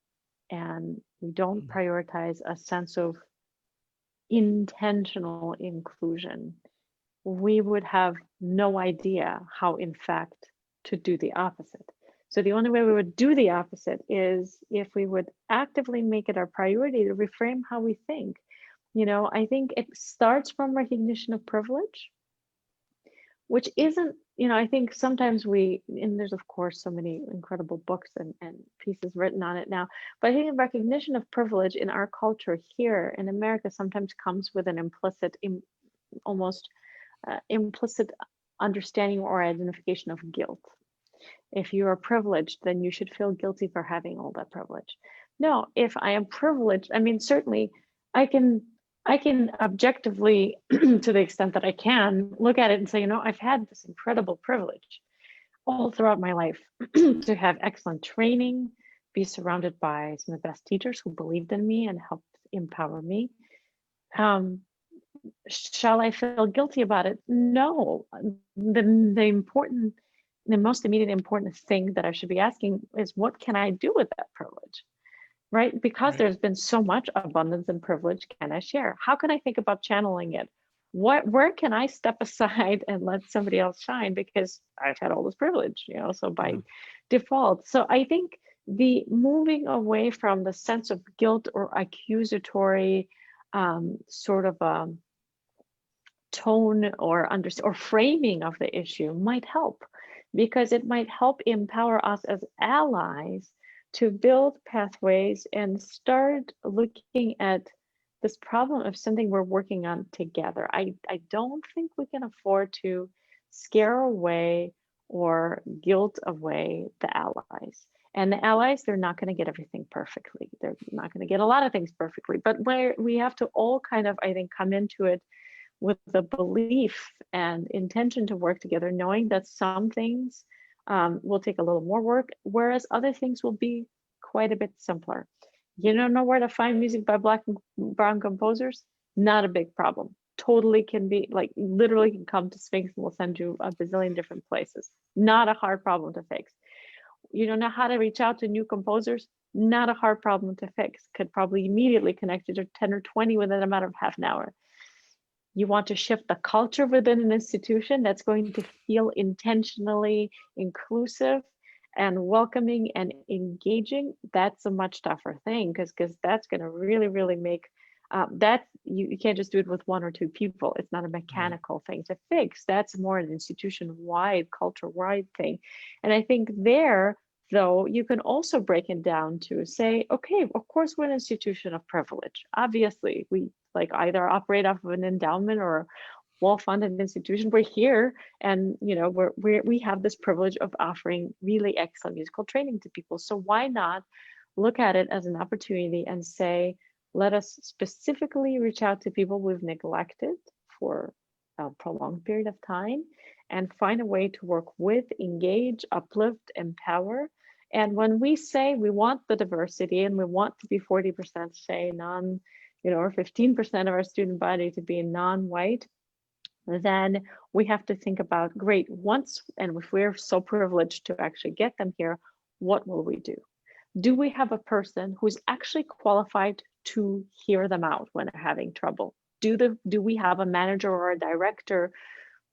and we don't prioritize a sense of intentional inclusion, we would have no idea how, in fact, to do the opposite. So the only way we would do the opposite is if we would actively make it our priority to reframe how we think. I think it starts from recognition of privilege, which isn't, I think sometimes and there's of course so many incredible books and pieces written on it now, but I think the recognition of privilege in our culture here in America sometimes comes with an almost implicit understanding or identification of guilt. If you are privileged, then you should feel guilty for having all that privilege. No, if I am privileged, I mean, certainly I can objectively, to the extent that I can, look at it and say, I've had this incredible privilege. all throughout my life to have excellent training, be surrounded by some of the best teachers who believed in me and helped empower me. Um, shall I feel guilty about it? No. The important, the most immediate important thing that I should be asking is, what can I do with that privilege? Right? Because
Right.
there's been so much abundance and privilege, can I share? How can I think about channeling it? Where can I step aside and let somebody else shine because I've had all this privilege, so
Yeah.
by default. So I think the moving away from the sense of guilt or accusatory sort of tone or framing of the issue might help, because it might help empower us as allies to build pathways and start looking at this problem of something we're working on together. I don't think we can afford to scare away or guilt away the allies. And the allies, they're not going to get everything perfectly. They're not going to get a lot of things perfectly, but where we have to all kind of, I think, come into it with the belief and intention to work together, knowing that some things will take a little more work, whereas other things will be quite a bit simpler. You don't know where to find music by Black and brown composers? Not a big problem. Totally can be, like, literally can come to Sphinx and we'll send you a bazillion different places. Not a hard problem to fix. You don't know how to reach out to new composers? Not a hard problem to fix. Could probably immediately connect you to 10 or 20 within a matter of half an hour. You want to shift the culture within an institution that's going to feel intentionally inclusive and welcoming and engaging. That's a much tougher thing, because that's going to really make that you can't just do it with one or two people. It's not a
Right.
mechanical thing to fix. That's more an institution-wide, culture-wide thing. And I think there, though, you can also break it down to say, okay, of course, we're an institution of privilege. Obviously, we like either operate off of an endowment or well-funded institution. We're here, and we have this privilege of offering really excellent musical training to people. So why not look at it as an opportunity and say, let us specifically reach out to people we've neglected for a prolonged period of time and find a way to work with, engage, uplift, empower. And when we say we want the diversity and we want to be 40%, say, or 15% of our student body to be non-white, then we have to think about, great, once, and if we're so privileged to actually get them here, what will we do? Do we have a person who's actually qualified to hear them out when they're having trouble? Do we have a manager or a director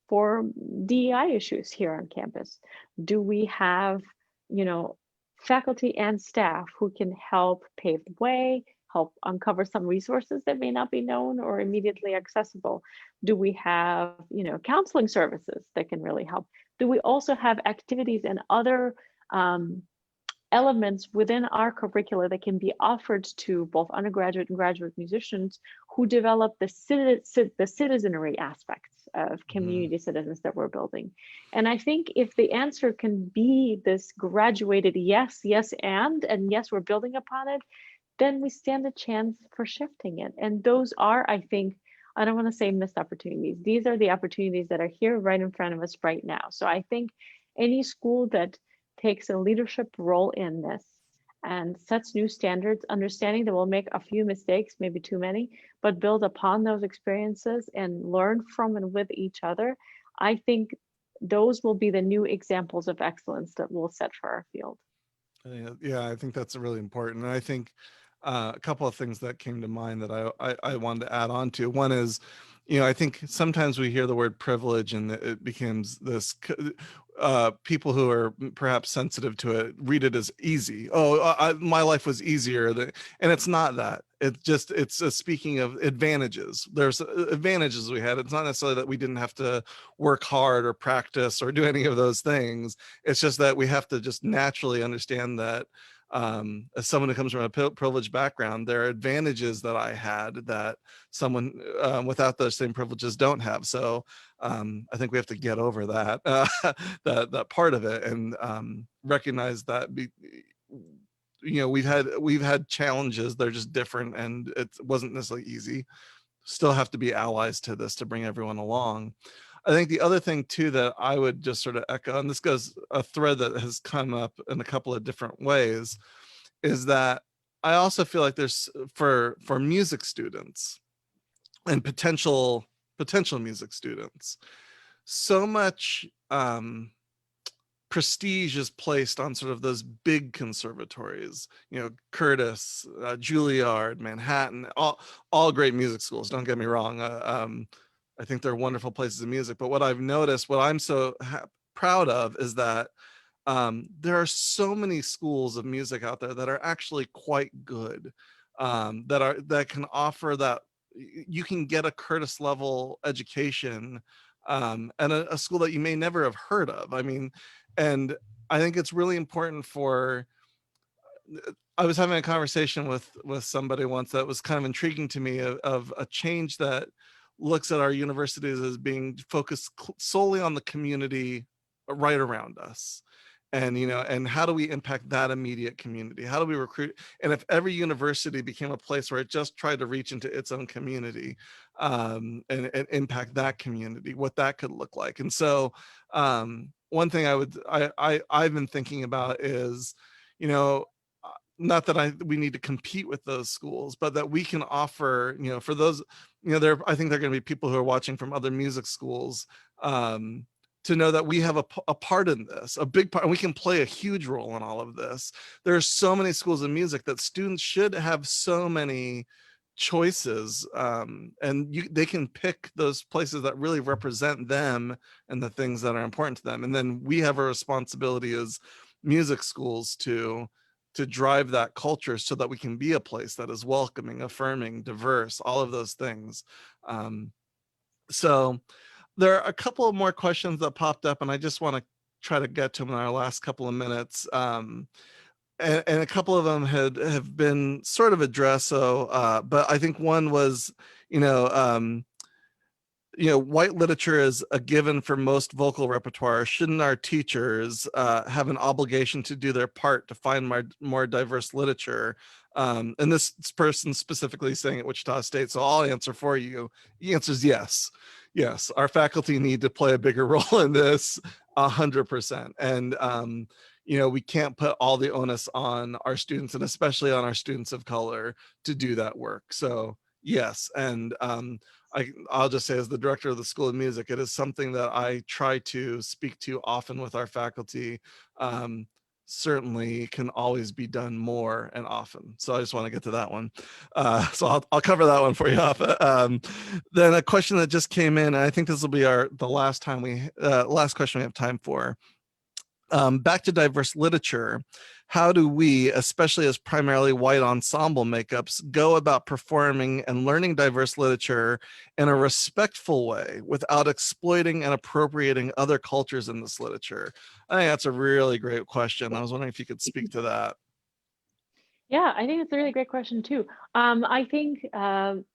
for DEI issues here on campus? Do we have, you know, faculty and staff who can help pave the way, help uncover some resources that may not be known or immediately accessible? Do we have, counseling services that can really help? Do we also have activities and other elements within our curricula that can be offered to both undergraduate and graduate musicians who develop the citizenry aspects of
Mhm.
community citizens that we're building? And I think if the answer can be this graduated yes, yes, and yes, we're building upon it, then we stand a chance for shifting it. And those are, I think, I don't want to say missed opportunities. These are the opportunities that are here right in front of us right now. So I think any school that takes a leadership role in this and sets new standards, understanding that we'll make a few mistakes, maybe too many, but build upon those experiences and learn from and with each other, I think those will be the new examples of excellence that we'll set for our field.
Yeah, I think that's really important. And I think a couple of things that came to mind that I wanted to add on to. One is, I think sometimes we hear the word privilege and it becomes this, people who are perhaps sensitive to it read it as easy. Oh, my life was easier. And it's not that. It's speaking of advantages. There's advantages we had. It's not necessarily that we didn't have to work hard or practice or do any of those things. It's just that we have to just naturally understand that, as someone who comes from a privileged background, there are advantages that I had that someone without those same privileges don't have. So I think we have to get over that, that part of it, and recognize that we've had challenges. They're just different, and it wasn't necessarily easy. Still have to be allies to this to bring everyone along. I think the other thing too that I would just sort of echo, and this goes a thread that has come up in a couple of different ways, is that I also feel like there's for music students and potential music students, so much prestige is placed on sort of those big conservatories, Curtis, Juilliard, Manhattan, all great music schools. Don't get me wrong. I think they're wonderful places of music. But what I've noticed, what I'm so proud of, is that there are so many schools of music out there that are actually quite good, that can offer that. You can get a Curtis level education, and a school that you may never have heard of. I mean, and I think it's really important for. I was having a conversation with somebody once that was kind of intriguing to me, of a change that looks at our universities as being focused solely on the community right around us, and and how do we impact that immediate community, how do we recruit, and if every university became a place where it just tried to reach into its own community, and impact that community, what that could look like. And so one thing I've been thinking about is, you know not that we need to compete with those schools, but that we can offer, for those, I think there are going to be people who are watching from other music schools, um, to know that we have a part in this, a big part, and we can play a huge role in all of this. There's so many schools of music that students should have so many choices, and they can pick those places that really represent them and the things that are important to them. And then we have a responsibility as music schools to drive that culture so that we can be a place that is welcoming, affirming, diverse, all of those things. So there are a couple of more questions that popped up, and I just want to try to get to them in our last couple of minutes. And a couple of them have been sort of addressed. So, but I think one was, you know, um, white literature is a given for most vocal repertoire. Shouldn't our teachers have an obligation to do their part to find more diverse literature? And this person specifically saying at Wichita State, so I'll answer for you. The answer is yes. Yes, our faculty need to play a bigger role in this, 100%. And, we can't put all the onus on our students, and especially on our students of color, to do that work. So yes, and I'll just say, as the director of the School of Music, it is something that I try to speak to often with our faculty. Um, Certainly can always be done more and often. So I just want to get to that one. So I'll cover that one for you off. Then a question that just came in, and I think this will be the last question we have time for. Back to diverse literature, how do we, especially as primarily white ensemble makeups, go about performing and learning diverse literature in a respectful way without exploiting and appropriating other cultures in this literature? I think that's a really great question. I was wondering if you could speak to that.
Yeah, I think it's a really great question too. I think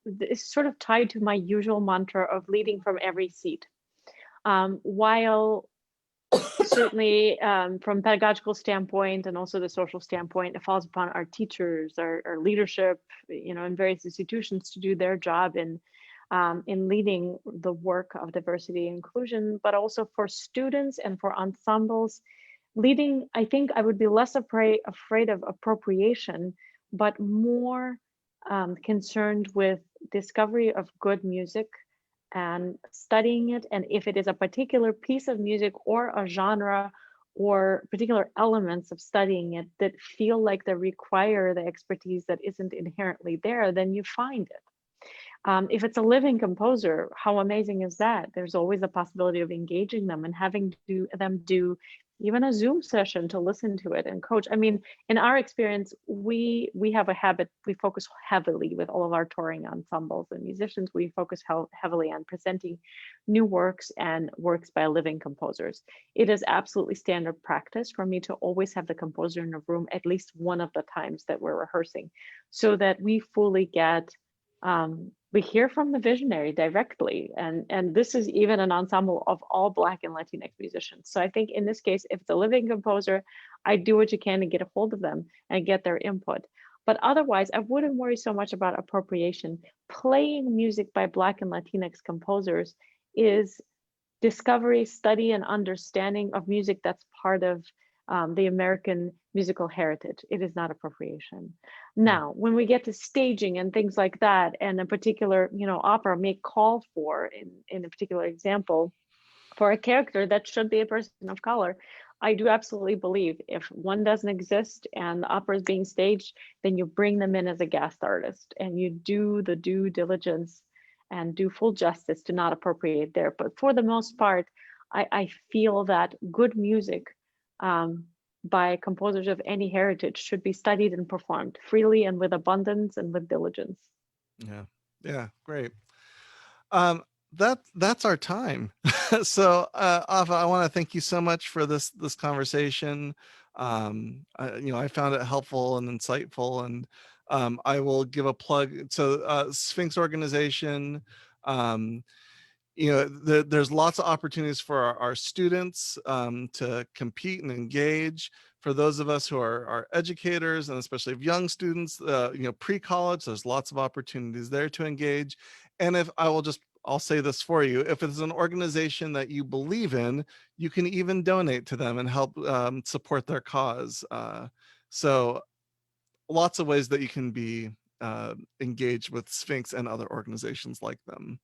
it's sort of tied to my usual mantra of leading from every seat. While certainly from pedagogical standpoint and also the social standpoint, it falls upon our teachers, our leadership, in various institutions to do their job in leading the work of diversity and inclusion, but also for students and for ensembles. Leading, I think I would be less afraid of appropriation, but more concerned with discovery of good music and studying it. And if it is a particular piece of music or a genre or particular elements of studying it that feel like they require the expertise that isn't inherently there, then you find it. If it's a living composer, how amazing is that? There's always a possibility of engaging them and having them do even a Zoom session to listen to it and coach. I mean, in our experience, we have a habit, we focus heavily with all of our touring ensembles and musicians, we focus heavily on presenting new works and works by living composers. It is absolutely standard practice for me to always have the composer in a room at least one of the times that we're rehearsing, so that we fully get we hear from the visionary directly, and this is even an ensemble of all Black and Latinx musicians. So I think in this case, if it's a living composer, I do what you can to get a hold of them and get their input. But otherwise, I wouldn't worry so much about appropriation. Playing music by Black and Latinx composers is discovery, study, and understanding of music that's part of the American musical heritage. It is not appropriation.
Yeah.
Now, when we get to staging and things like that, and a particular, opera may call for, in a particular example, for a character that should be a person of color, I do absolutely believe if one doesn't exist and the opera is being staged, then you bring them in as a guest artist and you do the due diligence and do full justice to not appropriate there. But for the most part, I feel that good music um, by composers of any heritage should be studied and performed freely and with abundance and with diligence.
Yeah. Yeah. Great. Um, that's our time. So, Ava, I want to thank you so much for this conversation. I found it helpful and insightful, and I will give a plug. So, Sphinx organization. Um, there's lots of opportunities for our students to compete and engage. For those of us who are educators, and especially of young students, pre-college, there's lots of opportunities there to engage. And if I'll say this for you, if it's an organization that you believe in, you can even donate to them and help support their cause. So lots of ways that you can be engaged with Sphinx and other organizations like them.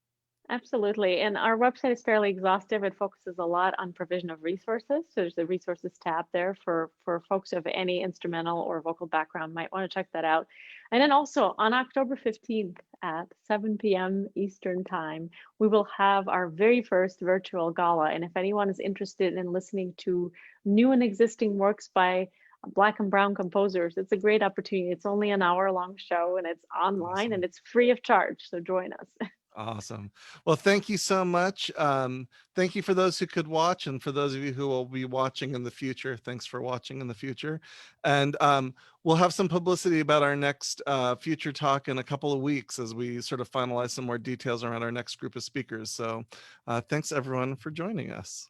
Absolutely. And our website is fairly exhaustive. It focuses a lot on provision of resources. So there's a resources tab there for folks of any instrumental or vocal background might want to check that out. And then also on October 15th at 7 p.m. Eastern Time, we will have our very first virtual gala. And if anyone is interested in listening to new and existing works by Black and Brown composers, it's a great opportunity. It's only an hour-long show and it's online and
Awesome.
it's free of charge. So join us.
Awesome. Well, thank you so much. Thank you for those who could watch, and for those of you who will be watching in the future, thanks for watching in the future. And we'll have some publicity about our next future talk in a couple of weeks as we sort of finalize some more details around our next group of speakers. So thanks everyone for joining us.